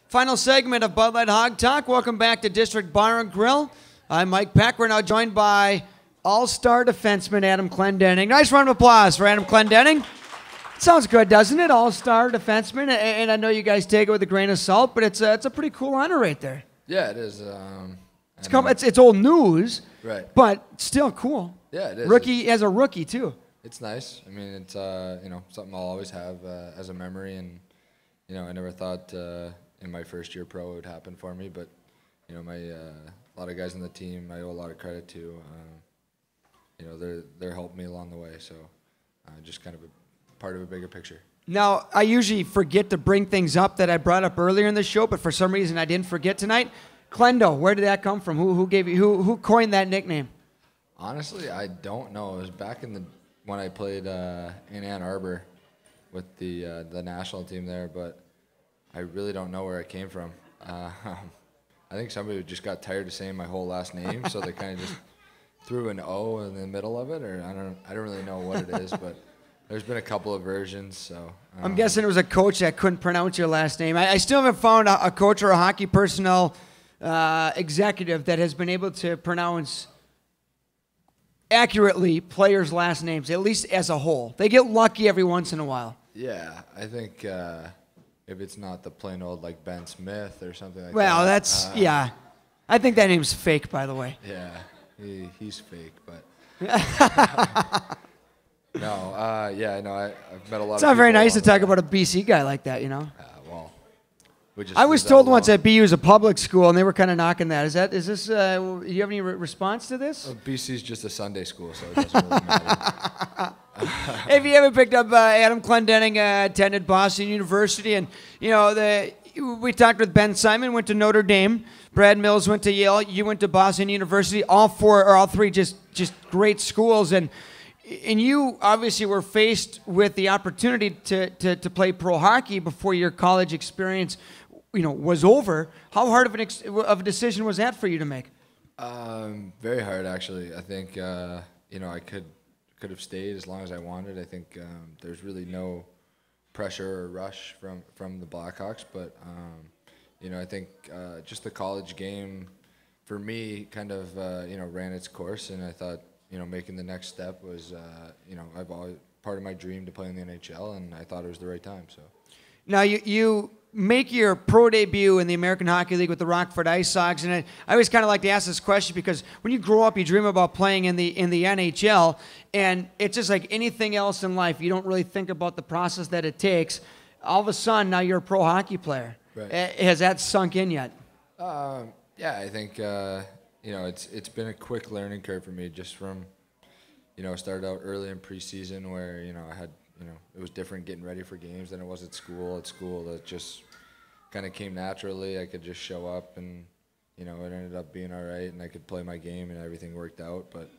Final segment of Bud Light Hog Talk. Welcome back to District Bar and Grill. I'm Mike Peck. We're now joined by all-star defenseman Adam Clendening. Nice round of applause for Adam Clendening. Sounds good, doesn't it? All-star defenseman. And I know you guys take it with a grain of salt, but it's a pretty cool honor right there. Yeah, it is. It's old news, right? But still cool. Yeah, it is. Rookie as a rookie too. It's nice. I mean, it's something I'll always have as a memory, and I never thought in my first year pro it would happen for me, but a lot of guys on the team I owe a lot of credit to. They're helped me along the way, so just kind of a part of a bigger picture. Now, I usually forget to bring things up that I brought up earlier in the show, but for some reason I didn't forget tonight. Clendo, where did that come from? Who coined that nickname? Honestly, I don't know. It was back when I played in Ann Arbor with the national team there, but I really don't know where it came from. I think somebody just got tired of saying my whole last name, so they kind of just threw an O in the middle of it, or I don't really know what it is, but there's been a couple of versions. So I'm guessing it was a coach that couldn't pronounce your last name. I still haven't found a coach or a hockey personnel executive that has been able to pronounce accurately players' last names, at least as a whole. They get lucky every once in a while. Yeah, I think if it's not the plain old like Ben Smith or something like that. Well, that's, yeah. I think that name's fake, by the way. Yeah, he's fake, but. No, I've met a lot of people. It's not very nice to talk about a BC guy like that, Well, I was told once that BU is a public school, and they were kind of knocking that. Is this, do you have any response to this? Well, BC's just a Sunday school, so it doesn't really matter. If you haven't picked up, Adam Clendening attended Boston University, and, we talked with Ben Simon, went to Notre Dame. Brad Mills went to Yale. You went to Boston University. All three just great schools, and you obviously were faced with the opportunity to play pro hockey before your college experience, was over. How hard of a decision was that for you to make? Very hard, actually. I think I could have stayed as long as I wanted. I think there's really no pressure or rush from the Blackhawks, but I think just the college game for me kind of ran its course, and I thought making the next step was I've always part of my dream to play in the NHL, and I thought it was the right time. So now you make your pro debut in the American Hockey League with the Rockford IceHogs, and I always kind of like to ask this question because when you grow up, you dream about playing in the NHL, and it's just like anything else in life. You don't really think about the process that it takes. All of a sudden, now you're a pro hockey player. Right. Has that sunk in yet? Yeah, I think it's been a quick learning curve for me. Just from started out early in preseason where I had it was different getting ready for games than it was at school. At school, it just kind of came naturally. I could just show up, and it ended up being all right, and I could play my game, and everything worked out. But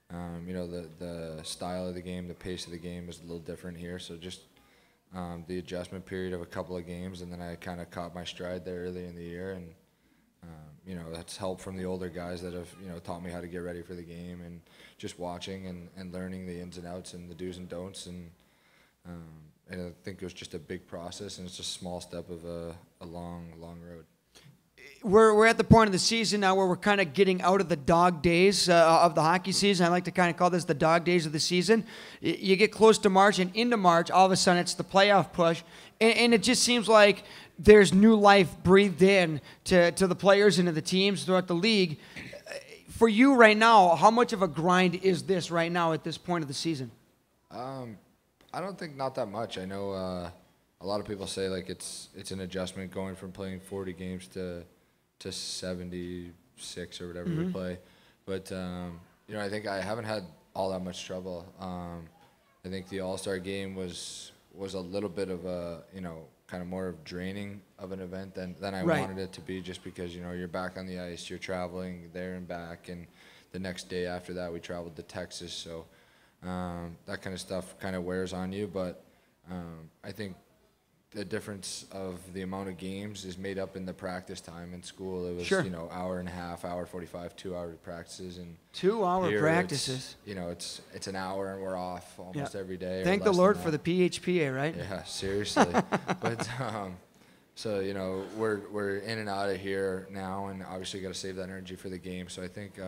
the style of the game, the pace of the game is a little different here. So just the adjustment period of a couple of games, and then I kind of caught my stride there early in the year, and that's help from the older guys that have taught me how to get ready for the game, and just watching and learning the ins and outs and the do's and don'ts, and I think it was just a big process, and it's a small step of a long road. We're at the point of the season now where we're kind of getting out of the dog days of the hockey season. I like to kind of call this the dog days of the season. You get close to March, and into March, all of a sudden it's the playoff push, and it just seems like there's new life breathed in to the players and to the teams throughout the league. For you right now, how much of a grind is this right now at this point of the season? I don't think not that much. I know a lot of people say like it's an adjustment going from playing 40 games to 76 or whatever we play, but I think I haven't had all that much trouble. I think the All-Star game was a little bit of a kind of more of draining of an event than I wanted it to be, just because you're back on the ice, you're traveling there and back, and the next day after that we traveled to Texas, so that kind of stuff kind of wears on you. But I think the difference of the amount of games is made up in the practice time. In school it was hour and a half, hour 45, 2 hour practices, and 2 hour practices. It's an hour and we're off almost every day. Thank the Lord for the PHPA, right? Yeah, seriously. But So, you know, we're in and out of here now, and obviously got to save that energy for the game. So I think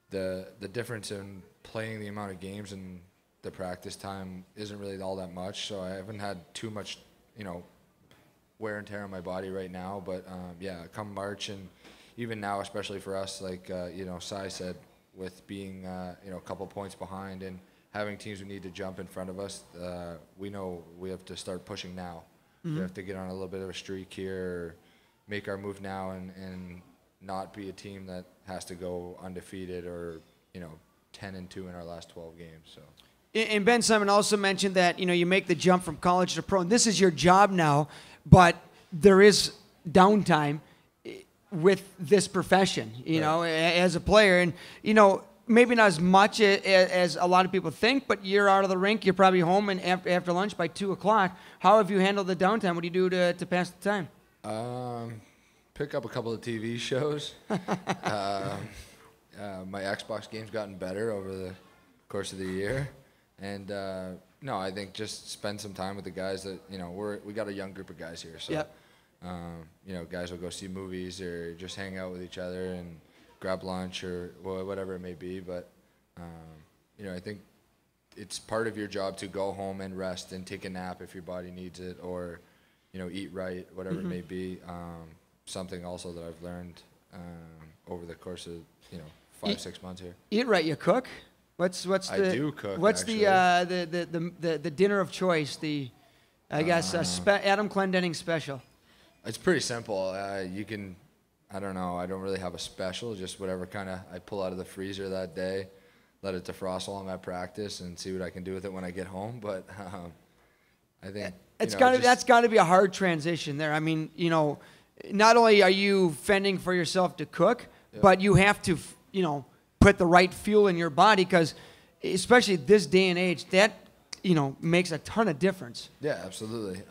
the difference in playing the amount of games and the practice time isn't really all that much. So I haven't had too much, you know, wear and tear on my body right now. But yeah, come March and even now, especially for us, like you know, Sai said, with being you know, a couple points behind and having teams who need to jump in front of us, we know we have to start pushing now. We have to get on a little bit of a streak here, make our move now, and not be a team that has to go undefeated or, you know, 10-2 in our last 12 games. So. And Ben Simon also mentioned that, you know, you make the jump from college to pro, and this is your job now, but there is downtime with this profession, you know, as a player. And, you know, maybe not as much as a lot of people think, but you're out of the rink. You're probably home and after lunch by 2 o'clock. How have you handled the downtime? What do you do to pass the time? Pick up a couple of TV shows. My Xbox game's gotten better over the course of the year. And, no, I think just spend some time with the guys that, you know, we got a young group of guys here. So, yep. You know, guys will go see movies or just hang out with each other and grab lunch or whatever it may be. But, you know, I think it's part of your job to go home and rest and take a nap if your body needs it, or, you know, eat right, whatever it may be. Something also that I've learned over the course of, you know, 5-6 months here. Eat right, you cook? What's the I do cook. What's actually. the dinner of choice? I guess Adam Clendening special. It's pretty simple. You can, I don't know, I don't really have a special, just whatever kind of I pull out of the freezer that day, let it defrost while I'm at practice and see what I can do with it when I get home. But I think that's got to be a hard transition there. I mean, you know, not only are you fending for yourself to cook, but you have to, you know, put the right fuel in your body, because especially this day and age, that, you know, makes a ton of difference. Yeah, absolutely.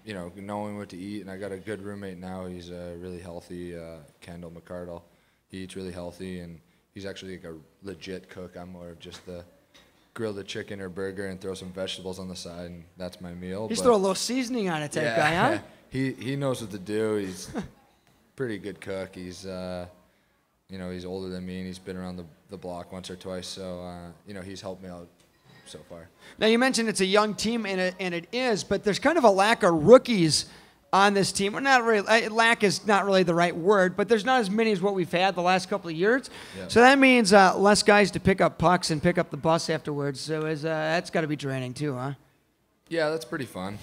You know, knowing what to eat, and I got a good roommate now. He's really healthy, Kendall McCardle. He eats really healthy, and he's actually like a legit cook. I'm more of just the grill the chicken or burger and throw some vegetables on the side, and that's my meal. Just throw a little seasoning on it type guy, huh? He knows what to do. He's pretty good cook. He's you know, he's older than me, and he's been around the block once or twice. So you know, he's helped me out so far. Now, you mentioned it's a young team, and it is, but there's kind of a lack of rookies on this team. Well, not really. Lack is not really the right word, but there's not as many as what we've had the last couple of years. Yep. So that means less guys to pick up pucks and pick up the bus afterwards. So that's got to be draining too, huh? Yeah, that's pretty fun.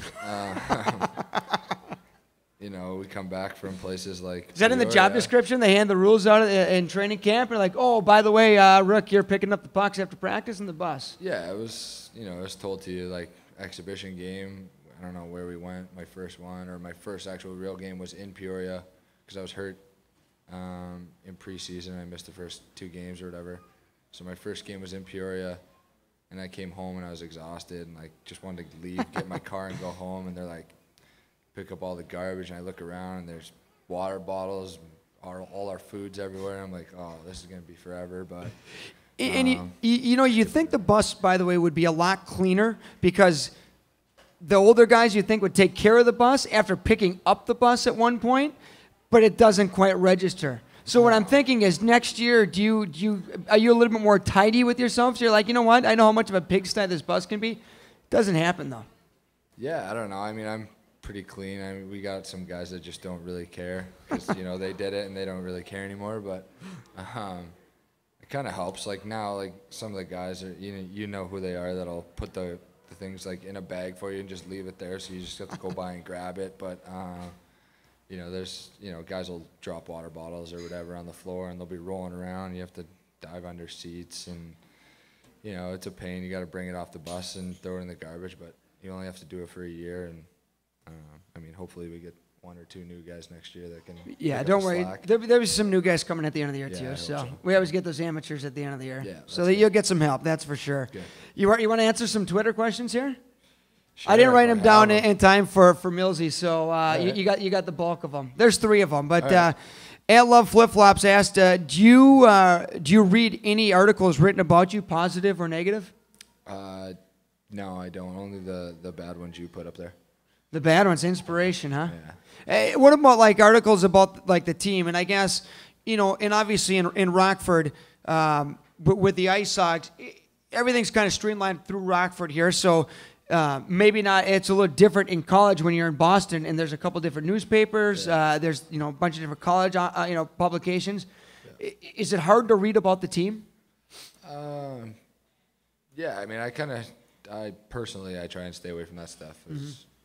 You know, we come back from places like... Is that in the job description? They hand the rules out in training camp, and like, oh, by the way, Rook, you're picking up the pucks after practice in the bus. Yeah, it was, you know, it was told to you, like, exhibition game. I don't know where we went, my first one, or my first actual real game was in Peoria, because I was hurt in preseason. I missed the first 2 games or whatever. So my first game was in Peoria, and I came home, and I was exhausted, and, like, just wanted to leave, get in my car, and go home, and they're like, pick up all the garbage, and I look around, and there's water bottles, all our food's everywhere. And I'm like, oh, this is gonna be forever. But and you know, you think the bus, by the way, would be a lot cleaner, because the older guys you think would take care of the bus after picking up the bus at one point, but it doesn't quite register. So what I'm thinking is, next year, are you a little bit more tidy with yourself? So you're like, you know what? I know how much of a pigsty this bus can be. Doesn't happen though. Yeah, I don't know. I mean, I'm pretty clean. I mean, we got some guys that just don't really care, because you know, they did it and they don't really care anymore. But it kind of helps. Like now, like some of the guys are, you know who they are, that'll put the things like in a bag for you and just leave it there, so you just have to go by and grab it. But you know, there's, you know, guys will drop water bottles or whatever on the floor, and they'll be rolling around. You have to dive under seats, and you know, it's a pain. You got to bring it off the bus and throw it in the garbage, but you only have to do it for a year. And I mean, hopefully we get 1 or 2 new guys next year that can. Yeah, don't worry. There'll be some new guys coming at the end of the year too. So we always get those amateurs at the end of the year. Yeah, so that you'll get some help. That's for sure. Good. You want to answer some Twitter questions here? Sure, I didn't write them down in time for Millsy, so you got the bulk of them. There's 3 of them, but at Love Flip Flops asked, do you read any articles written about you, positive or negative? No, I don't. Only the bad ones you put up there. The bad ones, inspiration, huh? Yeah. Hey, what about like articles about like the team? And I guess, you know, and obviously in Rockford, with the IceHogs, everything's kind of streamlined through Rockford here. So maybe not. It's a little different in college when you're in Boston, and there's a couple different newspapers. Yeah. There's a bunch of different college publications. Yeah. Is it hard to read about the team? Yeah, I mean, I personally try and stay away from that stuff.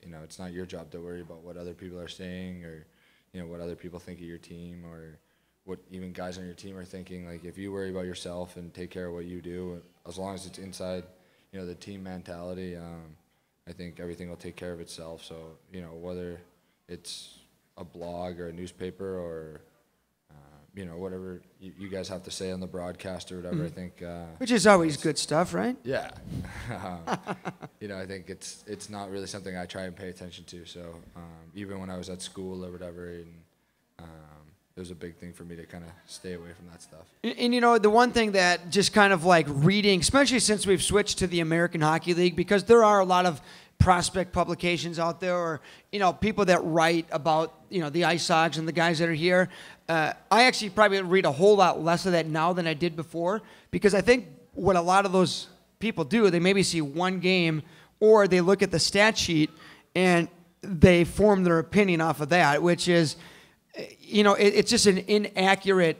You know, it's not your job to worry about what other people are saying or, you know, what other people think of your team or what even guys on your team are thinking. Like, if you worry about yourself and take care of what you do, as long as it's inside, you know, the team mentality, I think everything will take care of itself. So, you know, whether it's a blog or a newspaper or, you know, whatever you guys have to say on the broadcast or whatever, I think. Which is always good stuff, right? Yeah. You know, I think it's not really something I try and pay attention to. So even when I was at school or whatever, and it was a big thing for me to kind of stay away from that stuff. And, you know, the one thing that just kind of like reading, especially since we've switched to the American Hockey League, because there are a lot of prospect publications out there or, you know, people that write about, you know, the IceHogs and the guys that are here. I actually probably read a whole lot less of that now than I did before because I think what a lot of those people do, they maybe see one game or they look at the stat sheet and they form their opinion off of that, which is, you know, it's just an inaccurate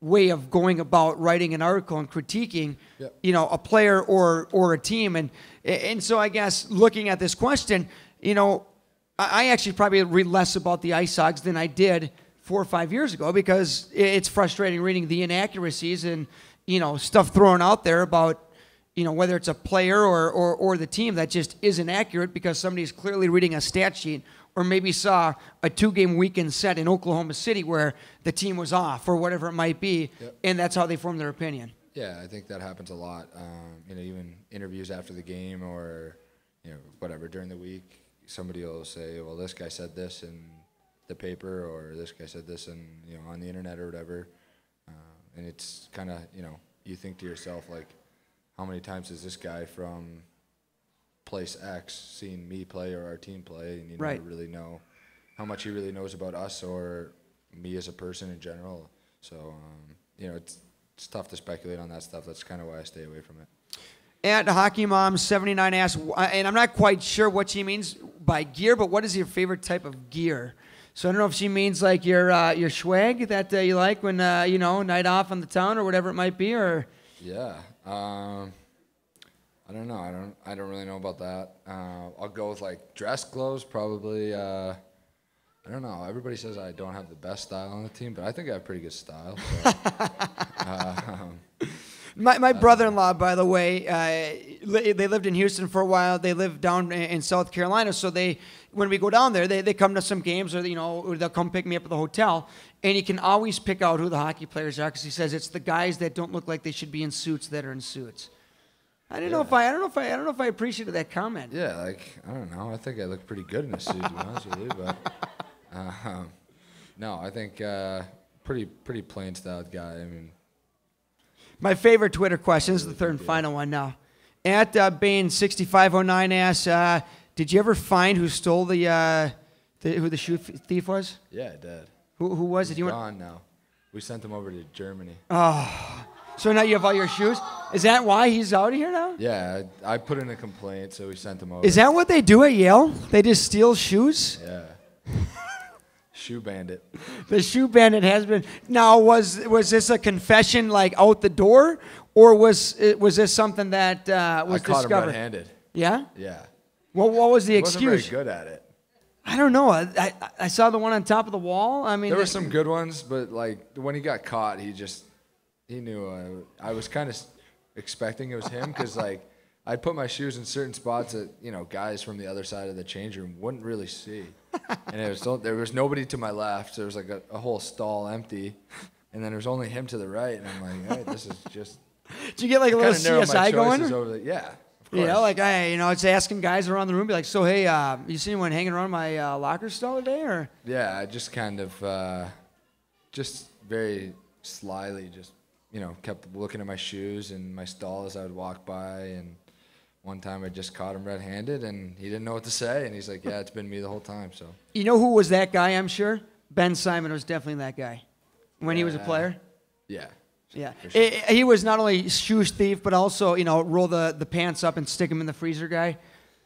way of going about writing an article and critiquing, you know, a player or a team. And so I guess looking at this question, you know, I actually probably read less about the IceHogs than I did 4 or 5 years ago because it's frustrating reading the inaccuracies and, you know, stuff thrown out there about, you know, whether it's a player or the team that just isn't accurate because somebody's clearly reading a stat sheet or maybe saw a 2-game weekend set in Oklahoma City where the team was off or whatever it might be, and that's how they form their opinion. Yeah, I think that happens a lot. You know, even interviews after the game or, you know, whatever, during the week, somebody will say, well, this guy said this in the paper or this guy said this in, you know, on the internet or whatever. And it's kind of, you know, you think to yourself, like, how many times has this guy from place X seen me play or our team play, and you never really know how much he really knows about us or me as a person in general. So, you know, it's tough to speculate on that stuff. That's kind of why I stay away from it. And Hockey Mom 79 asks, and I'm not quite sure what she means by gear, but what is your favorite type of gear? So I don't know if she means like your swag that you like when you know, night off on the town or whatever it might be, or. Yeah. I don't know. I don't really know about that. I'll go with like dress clothes probably. I don't know. Everybody says I don't have the best style on the team, but I think I have pretty good style. So, my brother-in-law, by the way, they lived in Houston for a while. They live down in South Carolina, so when we go down there, they come to some games, or, you know, or they'll come pick me up at the hotel, and he can always pick out who the hockey players are because he says it's the guys that don't look like they should be in suits that are in suits. I don't know if I appreciated that comment. Yeah, like, I don't know. I think I look pretty good in a suit, to be honest with you, but no, I think pretty plain styled guy. I mean, my favorite Twitter question is the third and final one now. At Bane6509 asks, did you ever find who stole who the shoe thief was? Yeah, I did. Who was it? He's gone now. We sent him over to Germany. Oh, so now you have all your shoes? Is that why he's out of here now? Yeah, I put in a complaint, so we sent him over. Is that what they do at Yale? They just steal shoes? Yeah. Shoe bandit. The shoe bandit has been. Now, was this a confession like out the door, or was this something that was discovered? I caught him red-handed. Yeah. Yeah. What was the He excuse? wasn't very good at it. I don't know. I saw the one on top of the wall. I mean, there were some good ones, but like when he got caught, he knew. I was kind of expecting it was him because like I'd put my shoes in certain spots that, you know, guys from the other side of the change room wouldn't really see. And there was nobody to my left. There was like a whole stall empty, and then there was only him to the right. And I'm like, hey, this is just. Did you get like a little CSI going? Yeah. You know, like it's asking guys around the room, be like, so hey, you see anyone hanging around my locker stall today, or? Yeah, I just kind of, just very slyly, just, you know, kept looking at my shoes and my stall as I would walk by, and one time I just caught him red-handed, and he didn't know what to say, and he's like, "Yeah, it's been me the whole time." So. You know who was that guy? I'm sure Ben Simon was definitely that guy when he was a player. Yeah. Yeah, Sure. He was not only shoes thief, but also roll the pants up and stick them in the freezer guy.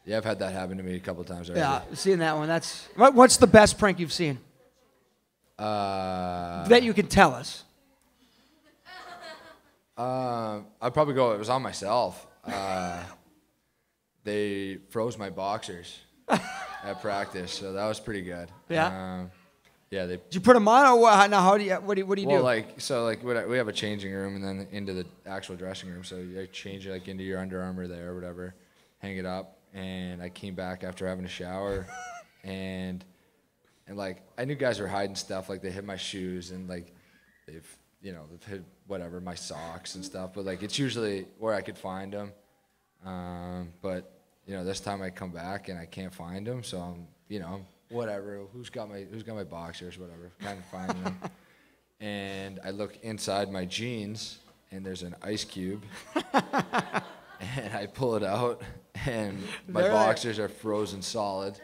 Yeah, I've had that happen to me a couple times already. Yeah, seeing that one. What's the best prank you've seen? That you can tell us. I'd probably go. It was on myself. They froze my boxers at practice, so that was pretty good. Yeah. Yeah. Did you put them on, or what? Now, what do you do? Well, we have a changing room and then into the actual dressing room. So you change it into your Under Armour there or whatever, hang it up. And I came back after having a shower, and I knew guys were hiding stuff. Like they hid my shoes and they've hid whatever, my socks and stuff. But it's usually where I could find them. But this time I come back and I can't find them, so I'm whatever. Who's got my boxers? Whatever. Kind of finding them. And I look inside my jeans and there's an ice cube. And I pull it out and my boxers are frozen solid.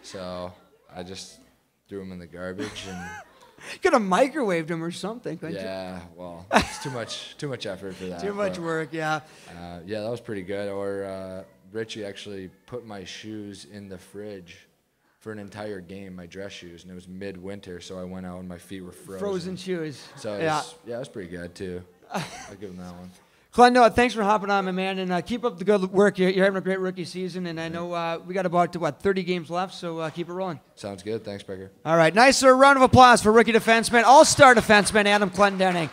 So I just threw them in the garbage and. You could have microwaved them or something, couldn't you? Yeah, well, it's too much effort for that. Too much work, yeah. Yeah, that was pretty good. Or Richie actually put my shoes in the fridge for an entire game, my dress shoes, and it was midwinter, so I went out and my feet were frozen. Frozen shoes. So it was pretty good too. I'll give him that one. Clendo, thanks for hopping on, my man, and keep up the good work. You're having a great rookie season, and I know we got about 30 games left, so keep it rolling. Sounds good. Thanks, Becker. All right, nice round of applause for rookie defenseman, all-star defenseman Adam Clendening.